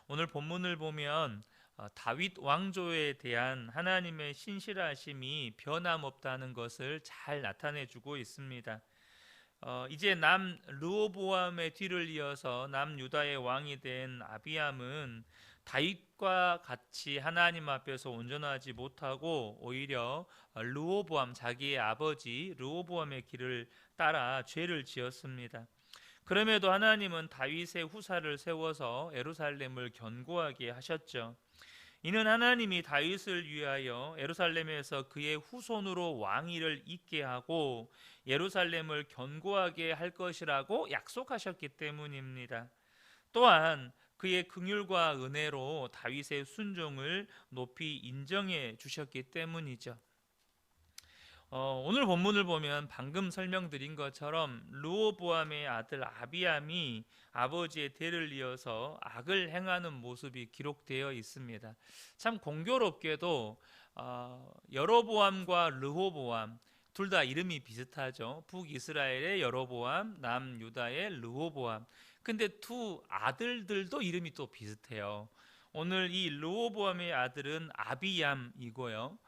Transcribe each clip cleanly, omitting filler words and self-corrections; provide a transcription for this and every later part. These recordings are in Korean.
오늘 본문을 보면 다윗 왕조에 대한 하나님의 신실하심이 변함없다는 것을 잘 나타내 주고 있습니다. 이제 남 르호보암의 뒤를 이어서 남 유다의 왕이 된 아비암은 다윗과 같이 하나님 앞에서 온전하지 못하고 오히려 르호보암, 자기의 아버지 르호보암의 길을 따라 죄를 지었습니다. 그럼에도 하나님은 다윗의 후사를 세워서 예루살렘을 견고하게 하셨죠. 이는 하나님이 다윗을 위하여 예루살렘에서 그의 후손으로 왕위를 잇게 하고 예루살렘을 견고하게 할 것이라고 약속하셨기 때문입니다. 또한 그의 긍휼과 은혜로 다윗의 순종을 높이 인정해 주셨기 때문이죠. 오늘 본문을 보면 방금 설명드린 것처럼 르호보암의 아들 아비암이 아버지의 대를 이어서 악을 행하는 모습이 기록되어 있습니다. 참 공교롭게도 여로보암과 르호보암 둘 다 이름이 비슷하죠. 북이스라엘의 여로보암, 남유다의 르호보암. 근데 두 아들들도 이름이 또 비슷해요. 오늘 이 르호보암의 아들은 아비얌이고요.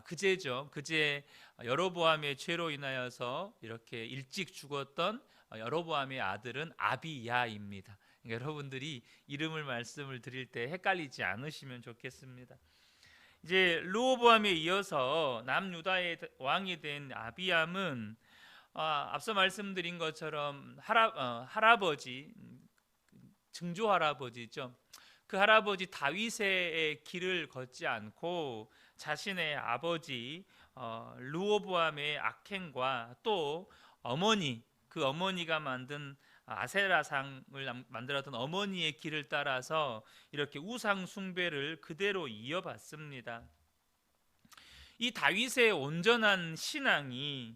그제죠. 그제 여로보암의 죄로 인하여서 이렇게 일찍 죽었던 여로보암의 아들은 아비야입니다. 그러니까 여러분들이 이름을 말씀을 드릴 때 헷갈리지 않으시면 좋겠습니다. 이제 르호보암에 이어서 남유다의 왕이 된 아비암은 앞서 말씀드린 것처럼 할아버지, 증조 할아버지죠. 그 할아버지 다윗의 길을 걷지 않고 자신의 아버지 르호보암의 악행과 또 그 어머니가 만든 아세라상을 만들었던 어머니의 길을 따라서 이렇게 우상 숭배를 그대로 이어봤습니다. 이 다윗의 온전한 신앙이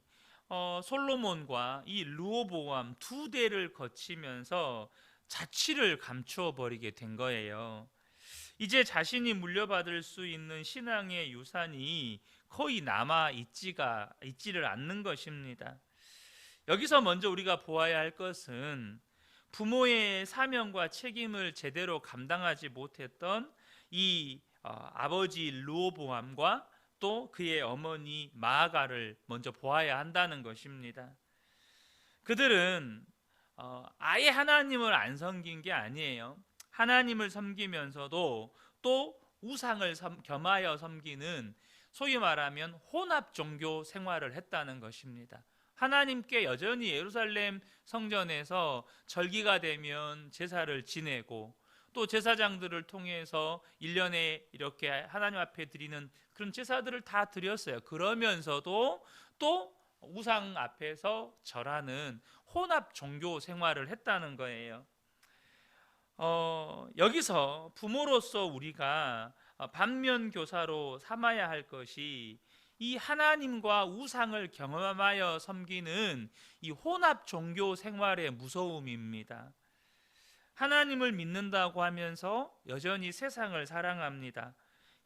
솔로몬과 이 르호보암 두 대를 거치면서 자취를 감추어 버리게 된 거예요. 이제 자신이 물려받을 수 있는 신앙의 유산이 거의 있지를 않는 것입니다. 여기서 먼저 우리가 보아야 할 것은 부모의 사명과 책임을 제대로 감당하지 못했던 이 아버지 르호보암과 또 그의 어머니 마아가를 먼저 보아야 한다는 것입니다. 그들은 아예 하나님을 안 섬긴 게 아니에요. 하나님을 섬기면서도 또 우상을 겸하여 섬기는 소위 말하면 혼합 종교 생활을 했다는 것입니다. 하나님께 여전히 예루살렘 성전에서 절기가 되면 제사를 지내고 또 제사장들을 통해서 1년에 이렇게 하나님 앞에 드리는 그런 제사들을 다 드렸어요. 그러면서도 또 우상 앞에서 절하는 혼합 종교 생활을 했다는 거예요. 여기서 부모로서 우리가 반면 교사로 삼아야 할 것이 이 하나님과 우상을 경험하여 섬기는 이 혼합 종교 생활의 무서움입니다. 하나님을 믿는다고 하면서 여전히 세상을 사랑합니다.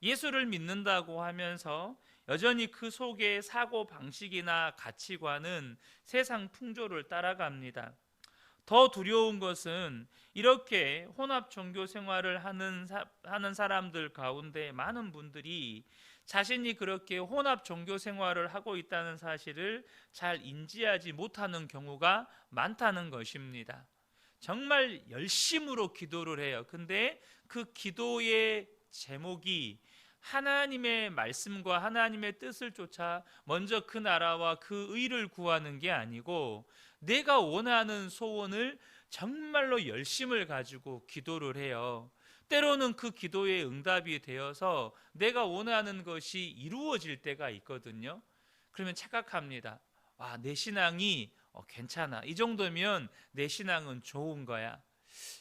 예수를 믿는다고 하면서 여전히 그 속에 사고 방식이나 가치관은 세상 풍조를 따라갑니다. 더 두려운 것은 이렇게 혼합 종교 생활을 하는 사람들 가운데 많은 분들이 자신이 그렇게 혼합 종교 생활을 하고 있다는 사실을 잘 인지하지 못하는 경우가 많다는 것입니다. 정말 열심으로 기도를 해요. 근데 그 기도의 제목이 하나님의 말씀과 하나님의 뜻을 쫓아 먼저 그 나라와 그 의를 구하는 게 아니고 내가 원하는 소원을 정말로 열심을 가지고 기도를 해요. 때로는 그 기도의 응답이 되어서 내가 원하는 것이 이루어질 때가 있거든요. 그러면 착각합니다. 내 신앙이 괜찮아. 이 정도면 내 신앙은 좋은 거야.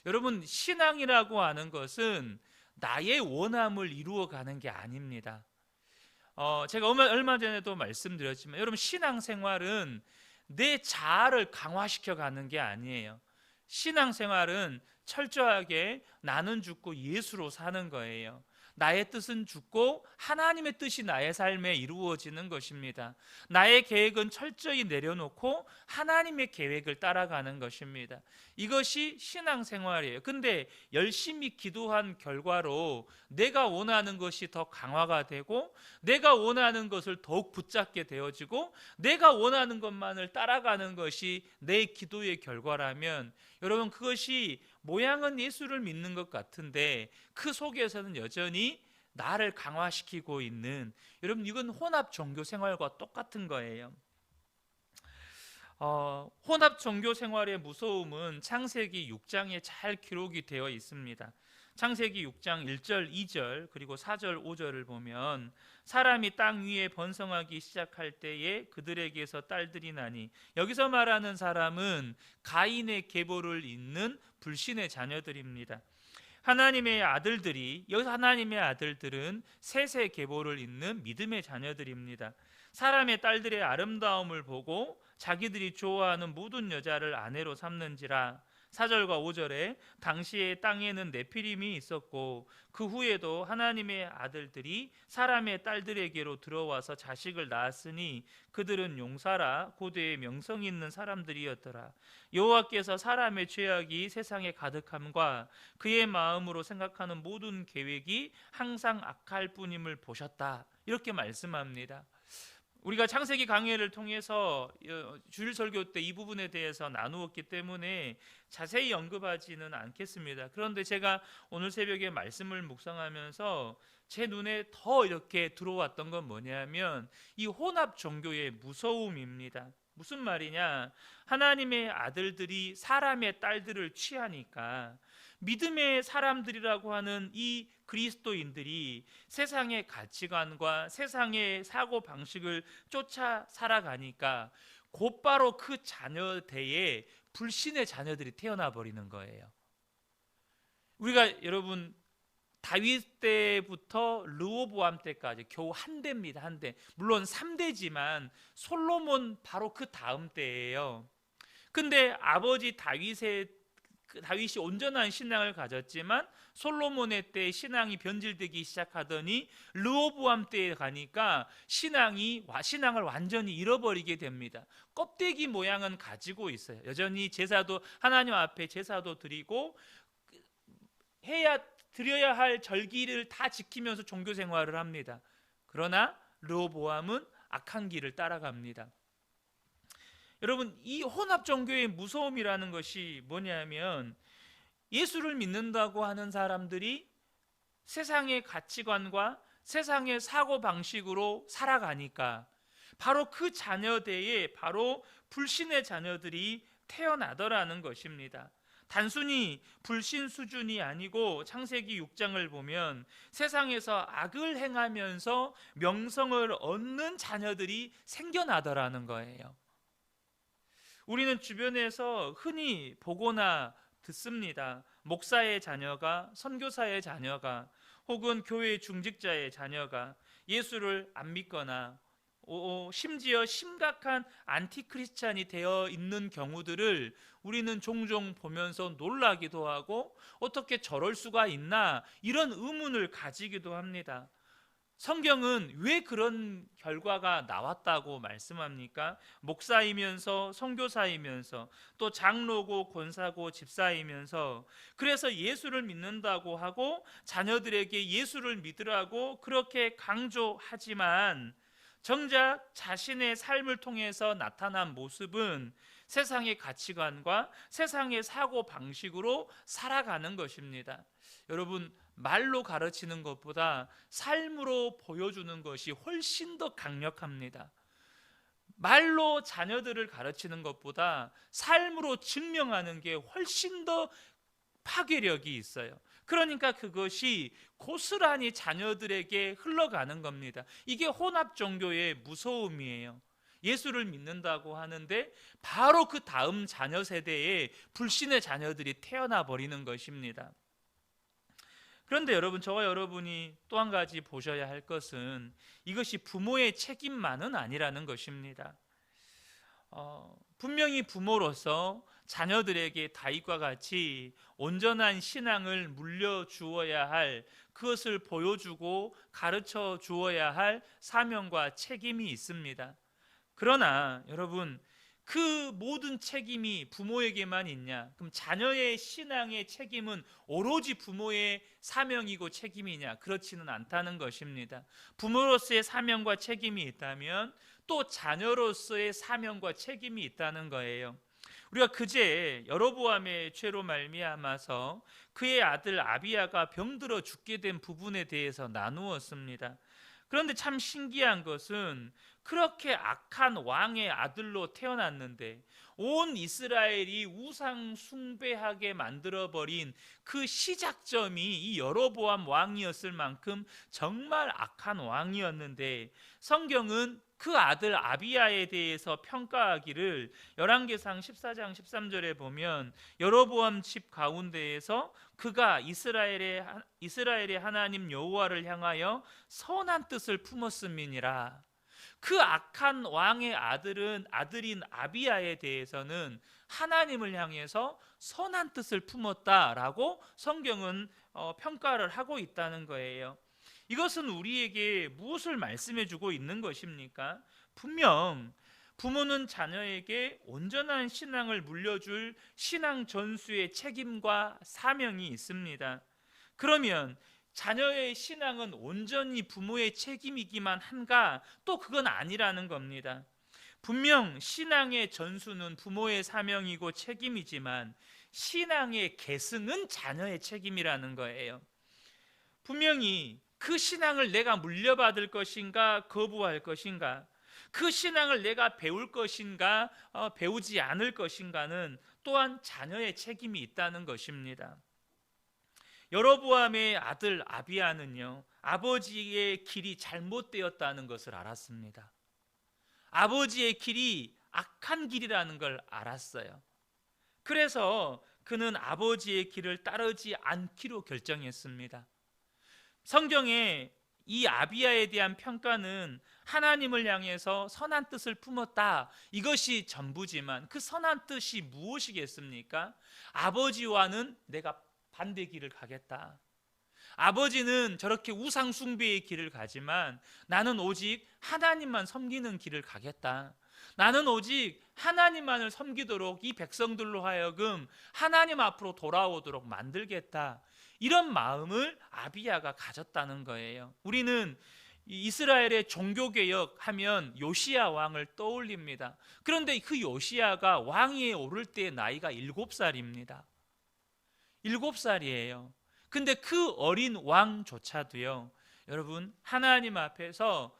여러분, 신앙이라고 하는 것은 나의 원함을 이루어가는 게 아닙니다. 제가 얼마 전에도 말씀드렸지만 여러분, 신앙생활은 내 자아를 강화시켜가는 게 아니에요. 신앙생활은 철저하게 나는 죽고 예수로 사는 거예요. 나의 뜻은 죽고 하나님의 뜻이 나의 삶에 이루어지는 것입니다. 나의 계획은 철저히 내려놓고 하나님의 계획을 따라가는 것입니다. 이것이 신앙생활이에요. 근데 열심히 기도한 결과로 내가 원하는 것이 더 강화가 되고 내가 원하는 것을 더욱 붙잡게 되어지고 내가 원하는 것만을 따라가는 것이 내 기도의 결과라면 여러분, 그것이 모양은 예수를 믿는 것 같은데 그 속에서는 여전히 나를 강화시키고 있는, 여러분, 이건 혼합 종교 생활과 똑같은 거예요. 혼합 종교 생활의 무서움은 창세기 6장에 잘 기록이 되어 있습니다. 창세기 6장 1절, 2절 그리고 4절, 5절을 보면 사람이 땅 위에 번성하기 시작할 때에 그들에게서 딸들이 나니, 여기서 말하는 사람은 가인의 계보를 잇는 불신의 자녀들입니다. 하나님의 아들들이, 여기서 하나님의 아들들은 셋의 계보를 잇는 믿음의 자녀들입니다. 사람의 딸들의 아름다움을 보고 자기들이 좋아하는 모든 여자를 아내로 삼는지라. 4절과 5절에 당시에 땅에는 네피림이 있었고 그 후에도 하나님의 아들들이 사람의 딸들에게로 들어와서 자식을 낳았으니 그들은 용사라 고대의 명성 있는 사람들이었더라. 여호와께서 사람의 죄악이 세상에 가득함과 그의 마음으로 생각하는 모든 계획이 항상 악할 뿐임을 보셨다. 이렇게 말씀합니다. 우리가 창세기 강해를 통해서 주일 설교 때 이 부분에 대해서 나누었기 때문에 자세히 언급하지는 않겠습니다. 그런데 제가 오늘 새벽에 말씀을 묵상하면서 제 눈에 더 이렇게 들어왔던 건 뭐냐면 이 혼합 종교의 무서움입니다. 무슨 말이냐? 하나님의 아들들이 사람의 딸들을 취하니까 믿음의 사람들이라고 하는 이 그리스도인들이 세상의 가치관과 세상의 사고 방식을 쫓아 살아가니까 곧바로 그 자녀대에 불신의 자녀들이 태어나 버리는 거예요. 우리가 여러분 다윗 때부터 르호보암 때까지 겨우 한 대입니다. 한 대. 물론 3대지만 솔로몬 바로 그 다음 때예요. 근데 아버지 다윗이 온전한 신앙을 가졌지만 솔로몬의 때 신앙이 변질되기 시작하더니 르호보암 때에 가니까 신앙을 완전히 잃어버리게 됩니다. 껍데기 모양은 가지고 있어요. 여전히 제사도 하나님 앞에 제사도 드리고 드려야 할 절기를 다 지키면서 종교 생활을 합니다. 그러나 르호보암은 악한 길을 따라갑니다. 여러분, 이 혼합 종교의 무서움이라는 것이 뭐냐면 예수를 믿는다고 하는 사람들이 세상의 가치관과 세상의 사고 방식으로 살아가니까 바로 그 자녀대에 바로 불신의 자녀들이 태어나더라는 것입니다. 단순히 불신 수준이 아니고 창세기 6장을 보면 세상에서 악을 행하면서 명성을 얻는 자녀들이 생겨나더라는 거예요. 우리는 주변에서 흔히 보거나 듣습니다. 목사의 자녀가, 선교사의 자녀가, 혹은 교회 중직자의 자녀가 예수를 안 믿거나 심지어 심각한 안티크리스찬이 되어 있는 경우들을 우리는 종종 보면서 놀라기도 하고 어떻게 저럴 수가 있나 이런 의문을 가지기도 합니다. 성경은 왜 그런 결과가 나왔다고 말씀합니까? 목사이면서 선교사이면서 또 장로고 권사고 집사이면서 그래서 예수를 믿는다고 하고 자녀들에게 예수를 믿으라고 그렇게 강조하지만 정작 자신의 삶을 통해서 나타난 모습은 세상의 가치관과 세상의 사고 방식으로 살아가는 것입니다. 여러분, 말로 가르치는 것보다 삶으로 보여주는 것이 훨씬 더 강력합니다. 말로 자녀들을 가르치는 것보다 삶으로 증명하는 게 훨씬 더 파괴력이 있어요. 그러니까 그것이 고스란히 자녀들에게 흘러가는 겁니다. 이게 혼합 종교의 무서움이에요. 예수를 믿는다고 하는데 바로 그 다음 자녀 세대에 불신의 자녀들이 태어나 버리는 것입니다. 그런데 여러분, 저와 여러분이 또 한 가지 보셔야 할 것은 이것이 부모의 책임만은 아니라는 것입니다. 분명히 부모로서 자녀들에게 다윗과 같이 온전한 신앙을 물려주어야 할, 그것을 보여주고 가르쳐 주어야 할 사명과 책임이 있습니다. 그러나 여러분, 그 모든 책임이 부모에게만 있냐? 그럼 자녀의 신앙의 책임은 오로지 부모의 사명이고 책임이냐? 그렇지는 않다는 것입니다. 부모로서의 사명과 책임이 있다면 또 자녀로서의 사명과 책임이 있다는 거예요. 우리가 그제 여로보암의 죄로 말미암아서 그의 아들 아비야가 병들어 죽게 된 부분에 대해서 나누었습니다. 그런데 참 신기한 것은 그렇게 악한 왕의 아들로 태어났는데 온 이스라엘이 우상 숭배하게 만들어버린 그 시작점이 이 여로보암 왕이었을 만큼 정말 악한 왕이었는데, 성경은 그 아들 아비야에 대해서 평가하기를 열왕기상 14장 13절에 보면 여로보암 집 가운데에서 그가 이스라엘의 하나님 여호와를 향하여 선한 뜻을 품었음이니라. 그 악한 왕의 아들인 아비야에 대해서는 하나님을 향해서 선한 뜻을 품었다라고 성경은 평가를 하고 있다는 거예요. 이것은 우리에게 무엇을 말씀해 주고 있는 것입니까? 분명 부모는 자녀에게 온전한 신앙을 물려줄 신앙 전수의 책임과 사명이 있습니다. 그러면 자녀의 신앙은 온전히 부모의 책임이기만 한가? 또 그건 아니라는 겁니다. 분명 신앙의 전수는 부모의 사명이고 책임이지만 신앙의 계승은 자녀의 책임이라는 거예요. 분명히 그 신앙을 내가 물려받을 것인가 거부할 것인가, 그 신앙을 내가 배울 것인가 배우지 않을 것인가는 또한 자녀의 책임이 있다는 것입니다. 여로보암의 아들 아비야는요, 아버지의 길이 잘못되었다는 것을 알았습니다. 아버지의 길이 악한 길이라는 걸 알았어요. 그래서 그는 아버지의 길을 따르지 않기로 결정했습니다. 성경에 이 아비야에 대한 평가는 하나님을 향해서 선한 뜻을 품었다, 이것이 전부지만 그 선한 뜻이 무엇이겠습니까? 아버지와는 내가 반대 길을 가겠다. 아버지는 저렇게 우상 숭배의 길을 가지만 나는 오직 하나님만 섬기는 길을 가겠다. 나는 오직 하나님만을 섬기도록 이 백성들로 하여금 하나님 앞으로 돌아오도록 만들겠다. 이런 마음을 아비야가 가졌다는 거예요. 우리는 이스라엘의 종교개혁 하면 요시야 왕을 떠올립니다. 그런데 그 요시야가 왕위에 오를 때 나이가 7살입니다. 7살이에요. 근데 그 어린 왕조차도요, 여러분, 하나님 앞에서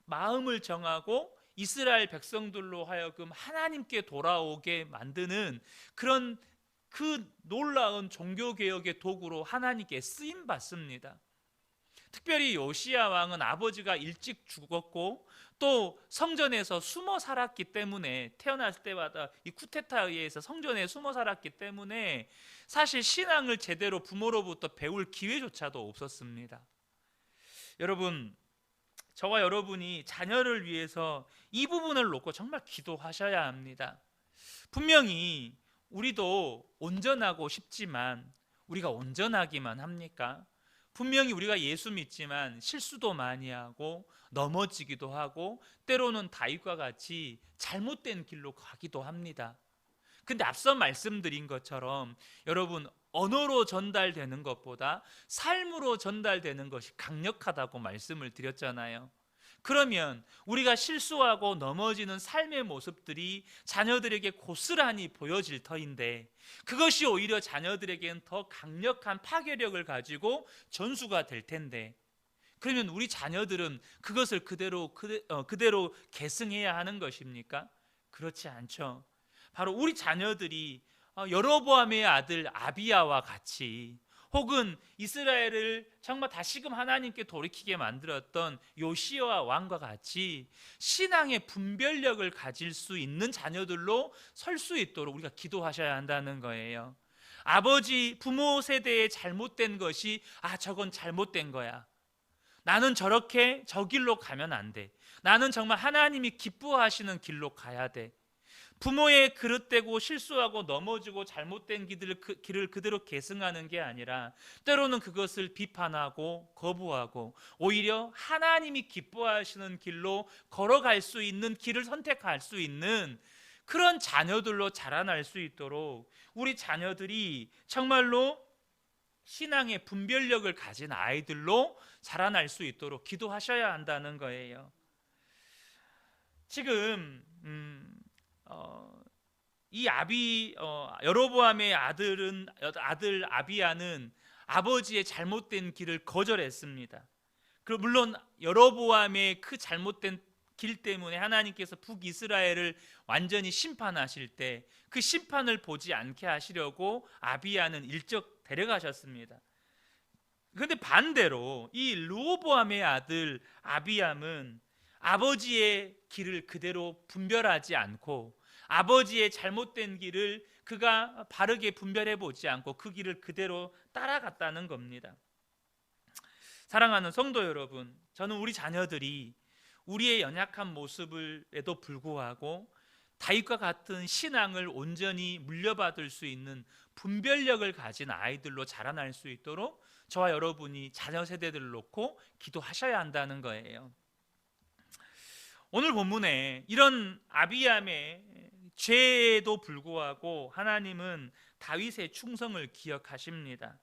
마음을 정하고 이스라엘 백성들로 하여금 하나님께 돌아오게 만드는 그런 그 놀라운 종교개혁의 도구로 하나님께 쓰임받습니다. 특별히 요시야 왕은 아버지가 일찍 죽었고 또 성전에서 숨어 살았기 때문에, 태어났을 때마다 이 쿠데타에 의해서 성전에 숨어 살았기 때문에 사실 신앙을 제대로 부모로부터 배울 기회조차도 없었습니다. 여러분, 저와 여러분이 자녀를 위해서 이 부분을 놓고 정말 기도하셔야 합니다. 분명히 우리도 온전하고 싶지만 우리가 온전하기만 합니까? 분명히 우리가 예수 믿지만 실수도 많이 하고 넘어지기도 하고 때로는 다윗과 같이 잘못된 길로 가기도 합니다. 근데 앞서 말씀드린 것처럼 여러분, 언어로 전달되는 것보다 삶으로 전달되는 것이 강력하다고 말씀을 드렸잖아요. 그러면 우리가 실수하고 넘어지는 삶의 모습들이 자녀들에게 고스란히 보여질 터인데, 그것이 오히려 자녀들에게는 더 강력한 파괴력을 가지고 전수가 될 텐데, 그러면 우리 자녀들은 그것을 그대로 계승해야 하는 것입니까? 그렇지 않죠. 바로 우리 자녀들이 여로보암의 아들 아비야와 같이, 혹은 이스라엘을 정말 다시금 하나님께 돌이키게 만들었던 요시야 왕과 같이 신앙의 분별력을 가질 수 있는 자녀들로 설 수 있도록 우리가 기도하셔야 한다는 거예요. 아버지, 부모 세대의 잘못된 것이 저건 잘못된 거야, 나는 저렇게 저 길로 가면 안 돼, 나는 정말 하나님이 기뻐하시는 길로 가야 돼, 부모의 그릇되고 실수하고 넘어지고 잘못된 길을 그대로 계승하는 게 아니라 때로는 그것을 비판하고 거부하고 오히려 하나님이 기뻐하시는 길로 걸어갈 수 있는 길을 선택할 수 있는 그런 자녀들로 자라날 수 있도록 우리 자녀들이 정말로 신앙의 분별력을 가진 아이들로 자라날 수 있도록 기도하셔야 한다는 거예요. 지금 이 여로보암의 아들 아비야는 아버지의 잘못된 길을 거절했습니다. 그리고 물론 여로보암의 그 잘못된 길 때문에 하나님께서 북이스라엘을 완전히 심판하실 때 그 심판을 보지 않게 하시려고 아비야는 일찍 데려가셨습니다. 그런데 반대로 이 르호보암의 아들 아비암은 아버지의 길을 그대로 분별하지 않고 아버지의 잘못된 길을 그가 바르게 분별해 보지 않고 그 길을 그대로 따라갔다는 겁니다. 사랑하는 성도 여러분, 저는 우리 자녀들이 우리의 연약한 모습에도 불구하고 다윗과 같은 신앙을 온전히 물려받을 수 있는 분별력을 가진 아이들로 자라날 수 있도록 저와 여러분이 자녀 세대들을 놓고 기도하셔야 한다는 거예요. 오늘 본문에 이런 아비암의 죄에도 불구하고 하나님은 다윗의 충성을 기억하십니다.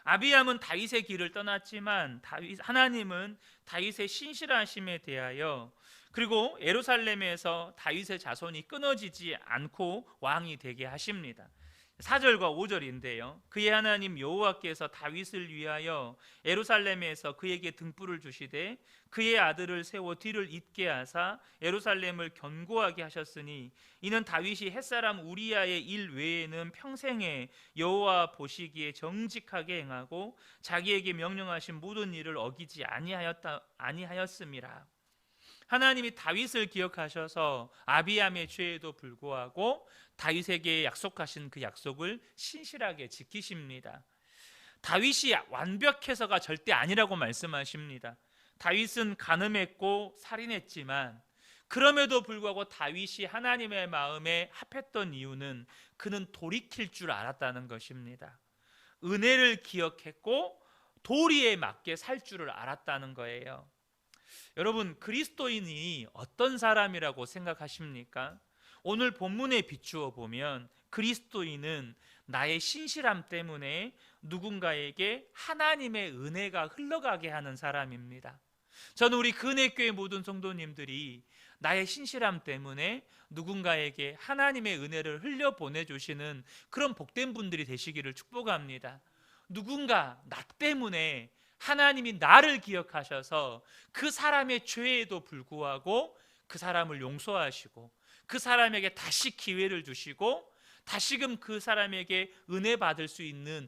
아비암은 다윗의 길을 떠났지만 하나님은 다윗의 신실하심에 대하여 그리고 예루살렘에서 다윗의 자손이 끊어지지 않고 왕이 되게 하십니다. 4절과 5절인데요. 그의 하나님 여호와께서 다윗을 위하여 예루살렘에서 그에게 등불을 주시되 그의 아들을 세워 뒤를 잇게 하사 예루살렘을 견고하게 하셨으니 이는 다윗이 햇사람 우리야의 일 외에는 평생에 여호와 보시기에 정직하게 행하고 자기에게 명령하신 모든 일을 어기지 아니하였음이라. 하나님이 다윗을 기억하셔서 아비암의 죄에도 불구하고 다윗에게 약속하신 그 약속을 신실하게 지키십니다. 다윗이 완벽해서가 절대 아니라고 말씀하십니다. 다윗은 간음했고 살인했지만 그럼에도 불구하고 다윗이 하나님의 마음에 합했던 이유는 그는 돌이킬 줄 알았다는 것입니다. 은혜를 기억했고 도리에 맞게 살 줄을 알았다는 거예요. 여러분, 그리스도인이 어떤 사람이라고 생각하십니까? 오늘 본문에 비추어 보면 그리스도인은 나의 신실함 때문에 누군가에게 하나님의 은혜가 흘러가게 하는 사람입니다. 저는 우리 근혜교회 모든 성도님들이 나의 신실함 때문에 누군가에게 하나님의 은혜를 흘려 보내주시는 그런 복된 분들이 되시기를 축복합니다. 누군가 나 때문에 하나님이 나를 기억하셔서 그 사람의 죄에도 불구하고 그 사람을 용서하시고 그 사람에게 다시 기회를 주시고 다시금 그 사람에게 은혜 받을 수 있는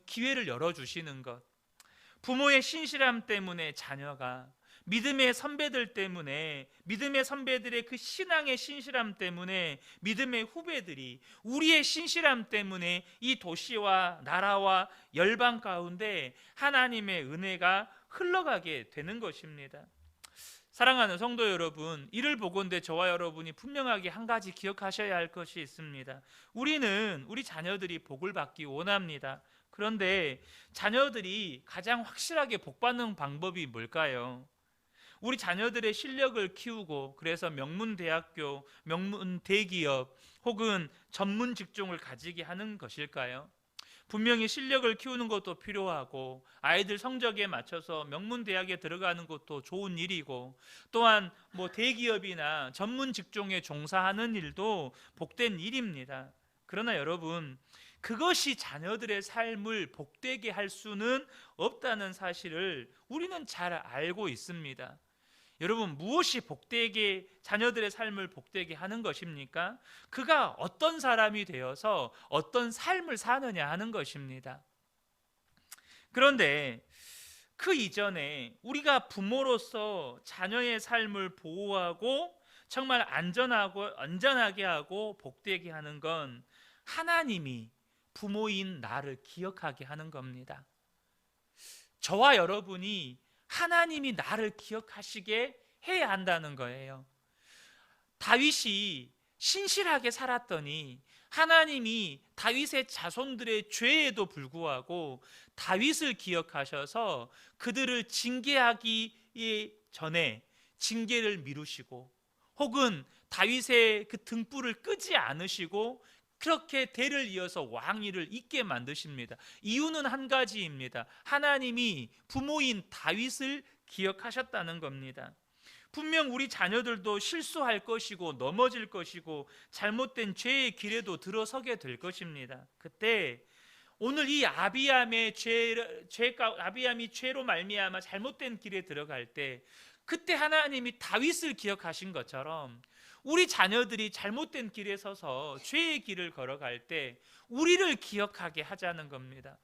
기회를 열어주시는 것. 부모의 신실함 때문에 자녀가, 믿음의 선배들 때문에, 믿음의 선배들의 그 신앙의 신실함 때문에 믿음의 후배들이, 우리의 신실함 때문에 이 도시와 나라와 열방 가운데 하나님의 은혜가 흘러가게 되는 것입니다. 사랑하는 성도 여러분, 이를 보건대 저와 여러분이 분명하게 한 가지 기억하셔야 할 것이 있습니다. 우리는 우리 자녀들이 복을 받기 원합니다. 그런데 자녀들이 가장 확실하게 복받는 방법이 뭘까요? 우리 자녀들의 실력을 키우고 그래서 명문대학교, 명문대기업 혹은 전문 직종을 가지게 하는 것일까요? 분명히 실력을 키우는 것도 필요하고 아이들 성적에 맞춰서 명문대학에 들어가는 것도 좋은 일이고 또한 대기업이나 전문 직종에 종사하는 일도 복된 일입니다. 그러나 여러분, 그것이 자녀들의 삶을 복되게 할 수는 없다는 사실을 우리는 잘 알고 있습니다. 여러분, 무엇이 복되게 자녀들의 삶을 복되게 하는 것입니까? 그가 어떤 사람이 되어서 어떤 삶을 사느냐 하는 것입니다. 그런데 그 이전에 우리가 부모로서 자녀의 삶을 보호하고 정말 안전하게 하고 복되게 하는 건 하나님이 부모인 나를 기억하게 하는 겁니다. 저와 여러분이 하나님이 나를 기억하시게 해야 한다는 거예요. 다윗이 신실하게 살았더니 하나님이 다윗의 자손들의 죄에도 불구하고 다윗을 기억하셔서 그들을 징계하기 전에 징계를 미루시고, 혹은 다윗의 그 등불을 끄지 않으시고 그렇게 대를 이어서 왕위를 잇게 만드십니다. 이유는 한 가지입니다. 하나님이 부모인 다윗을 기억하셨다는 겁니다. 분명 우리 자녀들도 실수할 것이고 넘어질 것이고 잘못된 죄의 길에도 들어서게 될 것입니다. 그때 오늘 이 아비암이 죄로 말미암아 잘못된 길에 들어갈 때, 그때 하나님이 다윗을 기억하신 것처럼 우리 자녀들이 잘못된 길에 서서 죄의 길을 걸어갈 때 우리를 기억하게 하자는 겁니다.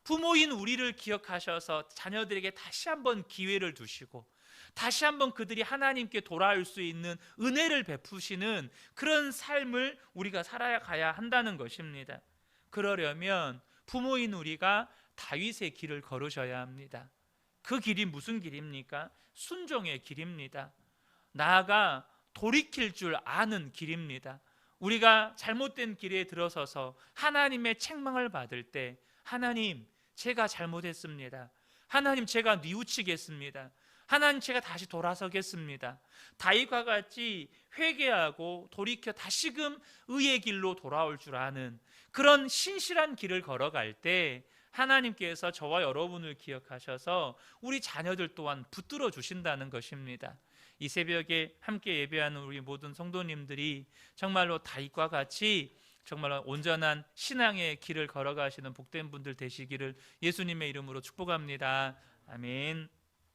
부모인 우리를 기억하셔서 자녀들에게 다시 한번 기회를 두시고 다시 한번 그들이 하나님께 돌아올 수 있는 은혜를 베푸시는 그런 삶을 우리가 살아가야 한다는 것입니다. 그러려면 부모인 우리가 다윗의 길을 걸으셔야 합니다. 그 길이 무슨 길입니까? 순종의 길입니다. 나아가 돌이킬 줄 아는 길입니다. 우리가 잘못된 길에 들어서서 하나님의 책망을 받을 때, 하나님, 제가 잘못했습니다. 하나님, 제가 뉘우치겠습니다. 하나님, 제가 다시 돌아서겠습니다. 다윗과 같이 회개하고 돌이켜 다시금 의의 길로 돌아올 줄 아는 그런 신실한 길을 걸어갈 때 하나님께서 저와 여러분을 기억하셔서 우리 자녀들 또한 붙들어 주신다는 것입니다. 이 새벽에 함께 예배하는 우리 모든 성도님들이 정말로 다윗과 같이 정말로 온전한 신앙의 길을 걸어가시는 복된 분들 되시기를 예수님의 이름으로 축복합니다. 아멘.